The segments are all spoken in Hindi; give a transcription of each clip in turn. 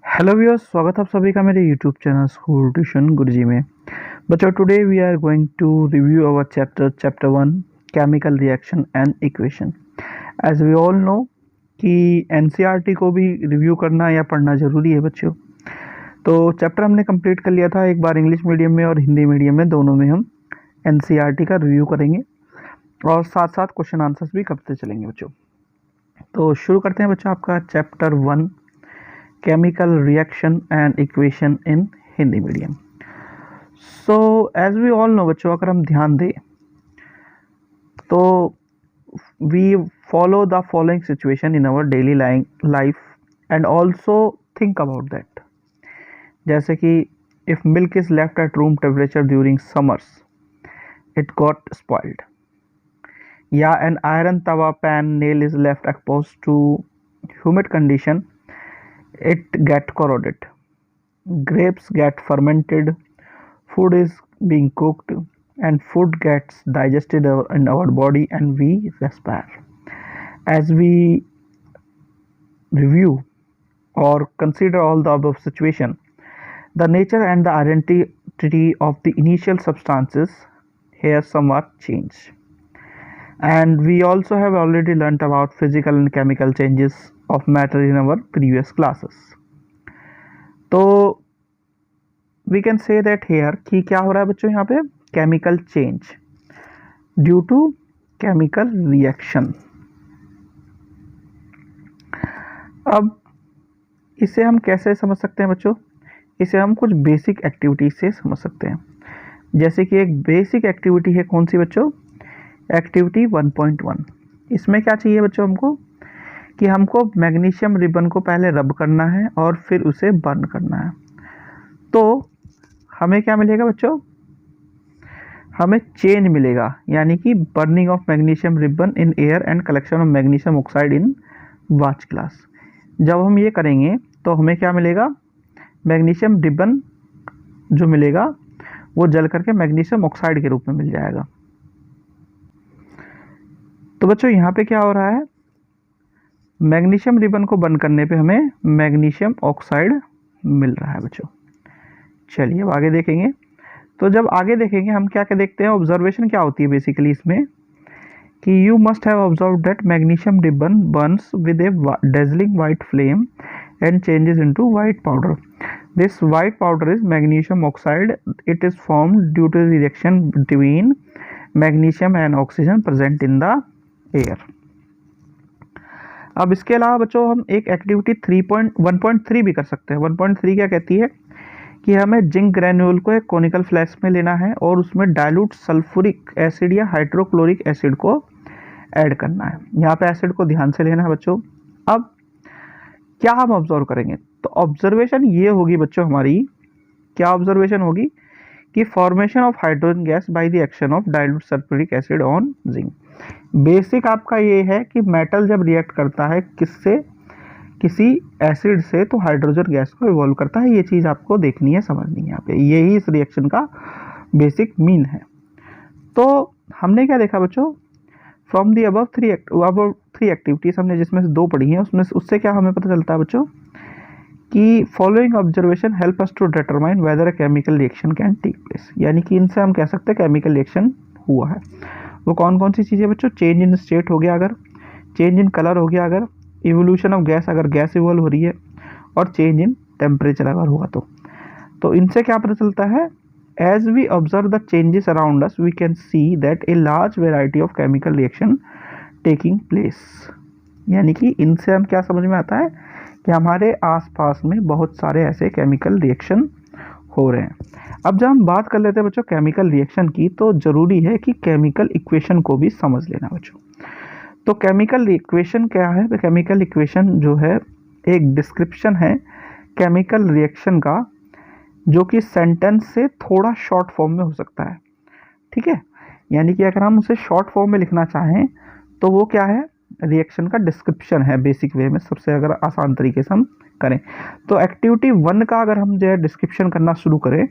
हेलो व्यूअर्स, स्वागत है आप सभी का मेरे YouTube channel School Tuition Guruji में। बच्चों, today we are going to review our chapter 1 chemical reaction and equation. As we all know कि एनसीईआरटी को भी रिव्यू करना या पढ़ना ज़रूरी है बच्चों। तो चैप्टर हमने कंप्लीट कर लिया था, एक बार इंग्लिश मीडियम में और हिंदी मीडियम में दोनों में हम एनसीईआरटी का रिव्यू करेंगे और साथ साथ क्वेश्चन आंसर्स भी करते चलेंगे बच्चों। तो शुरू करते हैं बच्चों आपका chapter 1 chemical reaction and equation in Hindi medium. So as we all know बच्चों, अगर हम ध्यान दें तो we follow the following situation in our daily life and also think about that. जैसे कि if milk is left at room temperature during summers it got spoiled, या an iron tawa pan nail is left exposed to humid condition it get corroded, grapes get fermented, food is being cooked and food gets digested in our body and we respire. As we review or consider all the above situation, the nature and the identity of the initial substances here somewhat change, and we also have already learnt about physical and chemical changes of matter in our previous classes. तो we can say that here कि क्या हो रहा है बच्चों, यहाँ पे chemical change due to chemical reaction. अब इसे हम कैसे समझ सकते हैं बच्चों? इसे हम कुछ बेसिक एक्टिविटी से समझ सकते हैं। जैसे कि एक बेसिक एक्टिविटी है, कौन सी बच्चों? एक्टिविटी 1.1। इसमें क्या चाहिए बच्चों हमको कि हमको मैग्नीशियम रिबन को पहले रब करना है और फिर उसे बर्न करना है। तो हमें क्या मिलेगा बच्चों? हमें चेंज मिलेगा, यानी कि burning of magnesium ribbon in air and collection of magnesium oxide in watch glass. जब हम ये करेंगे तो हमें क्या मिलेगा? मैग्नीशियम रिबन जो मिलेगा वो जल करके मैग्नीशियम ऑक्साइड के रूप में मिल जाएगा। तो बच्चों यहाँ पे क्या हो रहा है? मैग्नीशियम रिबन को बर्न करने पे हमें मैग्नीशियम ऑक्साइड मिल रहा है बच्चों। चलिए अब आगे देखेंगे। तो जब आगे देखेंगे हम क्या क्या देखते हैं, ऑब्जर्वेशन क्या होती है बेसिकली इसमें कि you must have observe that magnesium ribbon burns with a dazzling white flame and changes into white powder. This white powder is magnesium oxide. It is formed due to the reaction between magnesium and oxygen present in the air. अब इसके अलावा बच्चों हम एक एक्टिविटी 1.3 भी कर सकते हैं। 1.3 क्या कहती है कि हमें जिंक ग्रेन्यूल को एक कोनिकल फ्लैस्क में लेना है और उसमें डाइल्यूट सल्फ्यूरिक एसिड या हाइड्रोक्लोरिक एसिड को ऐड करना है। यहाँ पे एसिड को ध्यान से लेना है बच्चों। अब क्या हम ऑब्जर्व करेंगे? तो ऑब्जर्वेशन ये होगी बच्चों हमारी, क्या ऑब्जर्वेशन होगी कि formation of hydrogen gas by the action of dilute sulphuric acid on zinc. Basic आपका ये है कि मेटल जब रिएक्ट करता है किससे? किसी एसिड से, तो हाइड्रोजन गैस को इवॉल्व करता है। ये चीज़ आपको देखनी है, समझनी है यहाँ पे। यही इस रिएक्शन का बेसिक मीन है। तो हमने क्या देखा बच्चों? From the above three activities हमने जिसमें से 2 पढ़ी हैं, उसमें उससे क्या हमें पता चलता है बच्चों कि following observation help us to determine whether a chemical reaction can take place. यानी कि इनसे हम कह सकते हैं केमिकल रिएक्शन हुआ है। वो कौन कौन सी चीज़ें बच्चों? चेंज इन स्टेट हो गया अगर, चेंज इन कलर हो गया अगर, इवोल्यूशन ऑफ गैस अगर गैस इवॉल्व हो रही है, और चेंज इन टेम्परेचर अगर हुआ तो इनसे क्या पता चलता है? As we observe the changes around us we can see that a large variety of chemical reaction taking place. यानी कि इनसे हम क्या समझ में आता है कि हमारे आसपास में बहुत सारे ऐसे केमिकल रिएक्शन हो रहे हैं। अब जब हम बात कर लेते हैं बच्चों केमिकल रिएक्शन की, तो ज़रूरी है कि केमिकल इक्वेशन को भी समझ लेना बच्चों। तो केमिकल इक्वेशन क्या है? केमिकल इक्वेशन जो है एक डिस्क्रिप्शन है केमिकल रिएक्शन का, जो कि सेंटेंस से थोड़ा शॉर्ट फॉर्म में हो सकता है। ठीक है, यानी कि अगर हम उसे शॉर्ट फॉर्म में लिखना चाहें तो वो क्या है? रिएक्शन का डिस्क्रिप्शन है बेसिक वे में, सबसे अगर आसान तरीके से हम करें। तो एक्टिविटी 1 का अगर हम जो है डिस्क्रिप्शन करना शुरू करें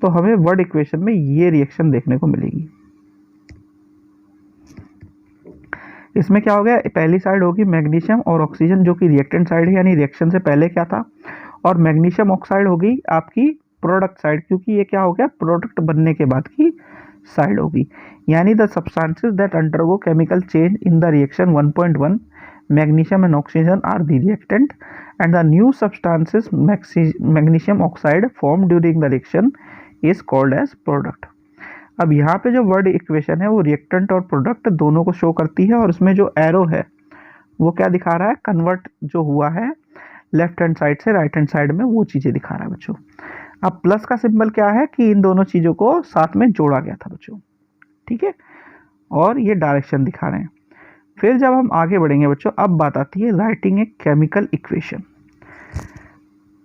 तो हमें वर्ड इक्वेशन में ये रिएक्शन देखने को मिलेगी। इसमें क्या हो गया? पहली साइड होगी मैग्नीशियम और ऑक्सीजन जो कि रिएक्टेंट साइड है, यानी रिएक्शन से पहले क्या था? और मैग्नीशियम ऑक्साइड हो गई आपकी प्रोडक्ट साइड, क्योंकि ये क्या हो गया, प्रोडक्ट बनने के बाद की साइड होगी। यानी the substances that undergo chemical change in the reaction 1.1 magnesium and oxygen are the reactant and the new substances magnesium oxide formed during the reaction is called as product। अब यहाँ पे जो वर्ड इक्वेशन है वो रिएक्टेंट और प्रोडक्ट दोनों को शो करती है, और उसमें जो एरो है वो क्या दिखा रहा है, कन्वर्ट जो हुआ है लेफ्ट हैंड साइड से राइट हैंड साइड में वो चीज़ें दिखा रहा है बच्चों। अब प्लस का सिंबल क्या है कि इन दोनों चीज़ों को साथ में जोड़ा गया था बच्चों, ठीक है, और ये डायरेक्शन दिखा रहे हैं। फिर जब हम आगे बढ़ेंगे बच्चों, अब बात आती है राइटिंग ए केमिकल इक्वेशन।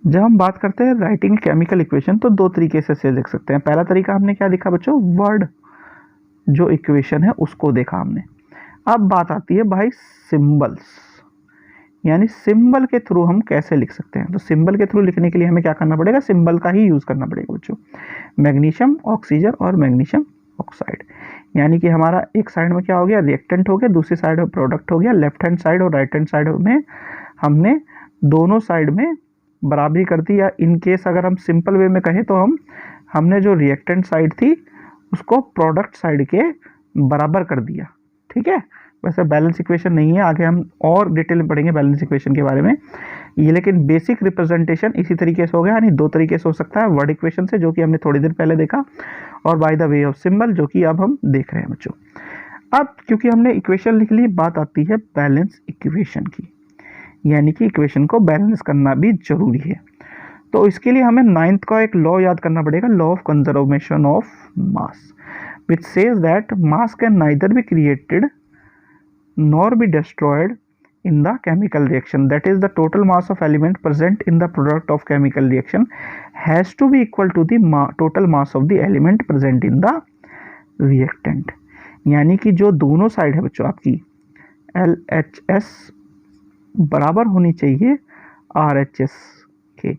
जब हम बात करते हैं राइटिंग केमिकल इक्वेशन तो दो तरीके से लिख सकते हैं। पहला तरीका हमने क्या देखा बच्चों, वर्ड जो इक्वेशन है उसको देखा हमने। अब बात आती है भाई सिंबल्स, यानी सिंबल के थ्रू हम कैसे लिख सकते हैं। तो सिंबल के थ्रू लिखने के लिए हमें क्या करना पड़ेगा, सिंबल का ही यूज करना पड़ेगा बच्चों। मैग्नीशियम ऑक्सीजन और मैग्नीशियम ऑक्साइड, यानी कि हमारा एक साइड में क्या हो गया, रिएक्टेंट हो गया, दूसरी साइड में प्रोडक्ट हो गया। लेफ्ट हैंड साइड और राइट हैंड साइड में हमने दोनों साइड में बराबरी कर दी, या इन केस अगर हम सिंपल वे में कहें तो हमने जो रिएक्टेंट साइड थी उसको प्रोडक्ट साइड के बराबर कर दिया, ठीक है। वैसे बैलेंस इक्वेशन नहीं है, आगे हम और डिटेल में पढ़ेंगे बैलेंस इक्वेशन के बारे में ये, लेकिन बेसिक रिप्रेजेंटेशन इसी तरीके से हो गया। यानी दो तरीके से हो सकता है, वर्ड इक्वेशन से जो कि हमने थोड़ी देर पहले देखा, और by the way of symbol जो कि अब हम देख रहे हैं बच्चों। अब क्योंकि हमने इक्वेशन लिख ली, बात आती है बैलेंस इक्वेशन की, यानी कि इक्वेशन को बैलेंस करना भी जरूरी है। तो इसके लिए हमें 9th का एक लॉ याद करना पड़ेगा, law of conservation of mass, which says that mass can neither be created nor be destroyed in the chemical reaction. That is, the total mass of element present in the product of chemical reaction has to be equal to the total mass of the element present in the reactant। यानी कि जो दोनों साइड है बच्चों आपकी LHS बराबर होनी चाहिए RHS के,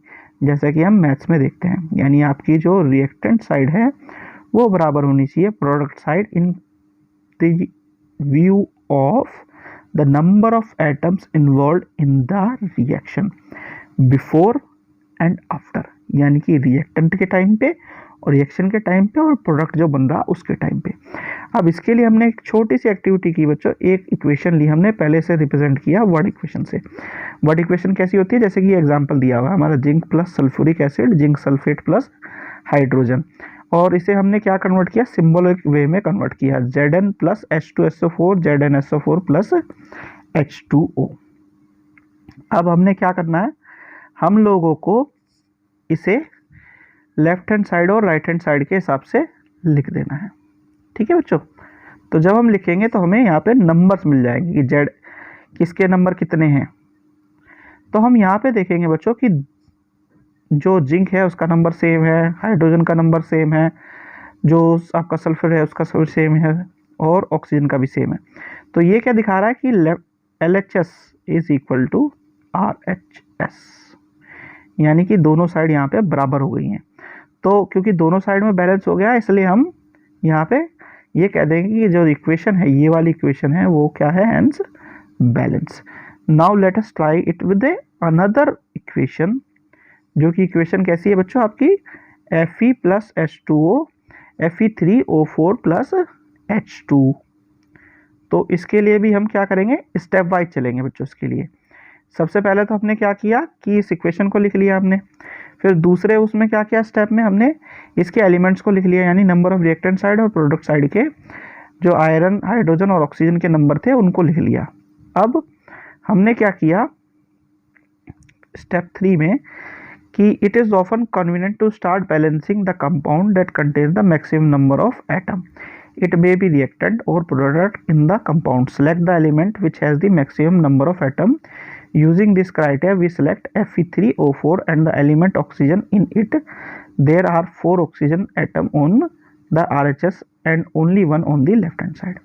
जैसा कि हम मैथ्स में देखते हैं। यानी आपकी जो रिएक्टेंट साइड है वो बराबर होनी चाहिए product side in the view of the number of atoms involved in the reaction before and after, यानी कि रिएक्टेंट के टाइम पे और रिएक्शन के टाइम पे और प्रोडक्ट जो बन रहा उसके टाइम पे। अब इसके लिए हमने एक छोटी सी एक्टिविटी की बच्चों, एक इक्वेशन ली हमने, पहले से रिप्रेजेंट किया वर्ड इक्वेशन से। वर्ड इक्वेशन कैसी होती है, जैसे कि एग्जांपल दिया हुआ है हमारा zinc plus sulphuric acid, zinc sulphate plus hydrogen, और इसे हमने क्या कन्वर्ट किया, सिंबॉलिक वे में कन्वर्ट किया, Zn plus H2SO4 ZnSO4 plus H2O। अब हमने क्या करना है, हम लोगों को इसे लेफ्ट हैंड साइड और राइट हैंड साइड के हिसाब से लिख देना है, ठीक है बच्चों। तो जब हम लिखेंगे तो हमें यहाँ पे नंबर्स मिल जाएंगे कि जेड किसके नंबर कितने हैं। तो हम यहाँ पे देखेंगे बच्चों कि जो जिंक है उसका नंबर सेम है, हाइड्रोजन का नंबर सेम है, जो आपका सल्फर है उसका सल्फर सेम है, और ऑक्सीजन का भी सेम है। तो ये क्या दिखा रहा है कि LHS is equal to RHS, यानी कि दोनों साइड यहाँ पे बराबर हो गई हैं। तो क्योंकि दोनों साइड में बैलेंस हो गया, इसलिए हम यहाँ पे ये कह देंगे कि जो इक्वेशन है, ये वाली इक्वेशन है, वो क्या है, hence balance. Now let us try it with another equation, जो कि इक्वेशन कैसी है बच्चों आपकी, Fe plus H2O Fe3O4 plus H2। तो इसके लिए भी हम क्या करेंगे, स्टेप वाइज चलेंगे बच्चों। इसके लिए सबसे पहले तो हमने क्या किया कि इस इक्वेशन को लिख लिया हमने, फिर दूसरे उसमें क्या किया स्टेप में, हमने इसके एलिमेंट्स को लिख लिया, यानी नंबर ऑफ रिएक्टेंट साइड और प्रोडक्ट साइड के जो आयरन, हाइड्रोजन और ऑक्सीजन के नंबर थे उनको लिख लिया। अब हमने क्या किया स्टेप 3 में कि it is often convenient to start balancing the compound that contains the maximum number of atom, it may be reactant और product in the compound, select the element which has the maximum number of atom, using this criteria we select Fe3O4 and the element oxygen in it, there are 4 oxygen atom on the RHS and only 1 on the left hand side।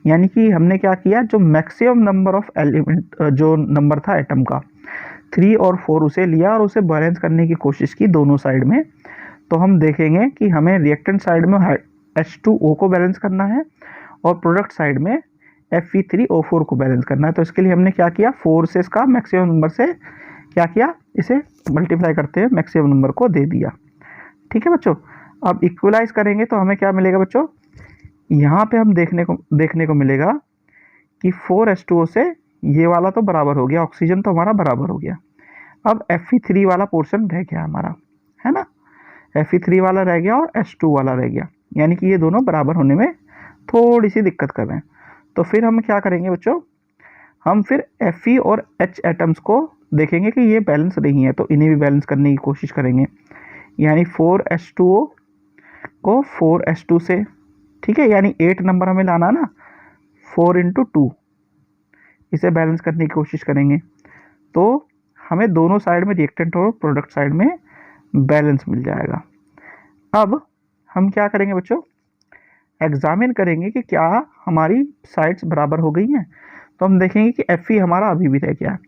यानी कि हमने क्या किया, जो मैक्सिमम नंबर ऑफ एलिमेंट जो नंबर था एटम का 3 और 4 उसे लिया और उसे बैलेंस करने की कोशिश की दोनों साइड में। तो हम देखेंगे कि हमें रिएक्टेंट साइड में H2O को बैलेंस करना है और प्रोडक्ट साइड में Fe3O4 को बैलेंस करना है। तो इसके लिए हमने क्या किया, 4 से इसका मैक्सिमम नंबर से क्या किया, इसे मल्टीप्लाई करते हुए मैक्सिमम नंबर को दे दिया। ठीक है बच्चों, अब इक्वलाइज करेंगे तो हमें क्या मिलेगा बच्चों, यहाँ पे हम देखने को मिलेगा कि 4H2O से ये वाला तो बराबर हो गया, ऑक्सीजन तो हमारा बराबर हो गया। अब Fe3 वाला पोर्शन रह गया हमारा, है ना, Fe3 वाला रह गया और H2 वाला रह गया, यानी कि ये दोनों बराबर होने में थोड़ी सी दिक्कत कर रहे हैं। तो फिर हम क्या करेंगे बच्चों, हम फिर Fe और H एटम्स को देखेंगे कि ये बैलेंस नहीं है, तो इन्हें भी बैलेंस करने की कोशिश करेंगे, यानी 4H2O को 4H2 से, ठीक है, यानी 8 नंबर हमें लाना ना, 4 × 2, इसे बैलेंस करने की कोशिश करेंगे तो हमें दोनों साइड में रिएक्टेंट और प्रोडक्ट साइड में बैलेंस मिल जाएगा। अब हम क्या करेंगे बच्चों, एग्जामिन करेंगे कि क्या हमारी साइड्स बराबर हो गई हैं। तो हम देखेंगे कि Fe हमारा अभी भी रह गया है,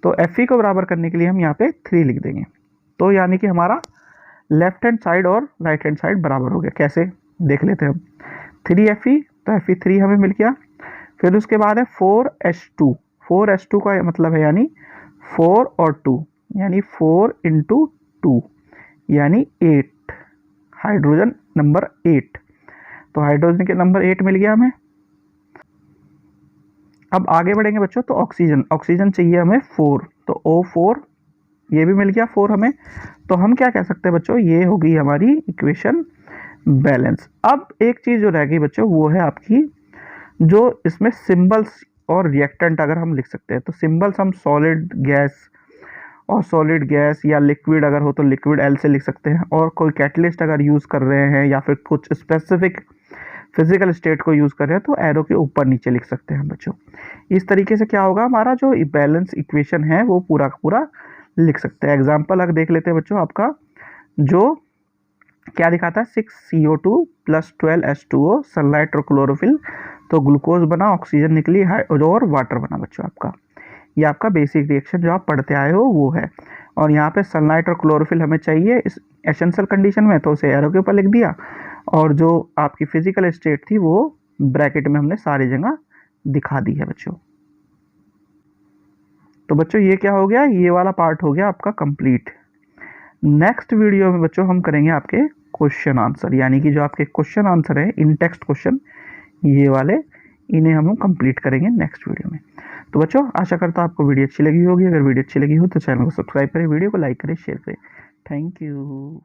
तो Fe को बराबर करने के लिए हम यहाँ पे 3 लिख देंगे, तो यानी कि हमारा लेफ्ट हैंड साइड और राइट हैंड साइड बराबर हो गया। कैसे देख लेते हैं हम, 3Fe, तो Fe3 हमें मिल गया। फिर उसके बाद है 4H2, 4H2 का मतलब है यानी 4 और 2, यानी 4 × 2, यानी 8, हाइड्रोजन नंबर 8, तो हाइड्रोजन के नंबर 8 मिल गया हमें। अब आगे बढ़ेंगे बच्चों, तो ऑक्सीजन चाहिए हमें 4, तो O4, ये भी मिल गया 4 हमें। तो हम क्या कह सकते हैं बच्चों, ये हो गई हमारी इक्वेशन बैलेंस। अब एक चीज़ जो रह गई बच्चों, वो है आपकी जो इसमें सिंबल्स और रिएक्टेंट अगर हम लिख सकते हैं, तो सिंबल्स हम सॉलिड गैस और सॉलिड गैस, या लिक्विड अगर हो तो लिक्विड L से लिख सकते हैं, और कोई कैटलिस्ट अगर यूज़ कर रहे हैं या फिर कुछ स्पेसिफिक फिजिकल स्टेट को यूज़ कर रहे हैं तो एरो के ऊपर नीचे लिख सकते हैं बच्चों। इस तरीके से क्या होगा, हमारा जो बैलेंस इक्वेशन है वो पूरा का पूरा लिख सकते हैं। एग्जाम्पल अगर देख लेते हैं बच्चों, आपका जो क्या दिखाता है, 6CO2 + 12H2O, सनलाइट और क्लोरोफिल, तो ग्लूकोज बना, ऑक्सीजन निकली और वाटर बना बच्चों आपका। ये आपका बेसिक रिएक्शन जो आप पढ़ते आए हो वो है। और यहाँ पे सनलाइट और क्लोरोफिल हमें चाहिए इस एसेंशियल कंडीशन में, तो उसे एरो के ऊपर लिख दिया, और जो आपकी फिजिकल स्टेट थी वो ब्रैकेट में हमने सारी जगह दिखा दी है बच्चों। तो बच्चों ये क्या हो गया, ये वाला पार्ट हो गया आपका कंप्लीट। नेक्स्ट वीडियो में बच्चों हम करेंगे आपके क्वेश्चन आंसर, यानी कि जो आपके क्वेश्चन आंसर है इन टेक्स्ट क्वेश्चन, ये वाले, इन्हें हम कंप्लीट करेंगे नेक्स्ट वीडियो में। तो बच्चों आशा करता हूँ आपको वीडियो अच्छी लगी होगी। अगर वीडियो अच्छी लगी हो तो चैनल को सब्सक्राइब करें, वीडियो को लाइक करें, शेयर करें। Thank you.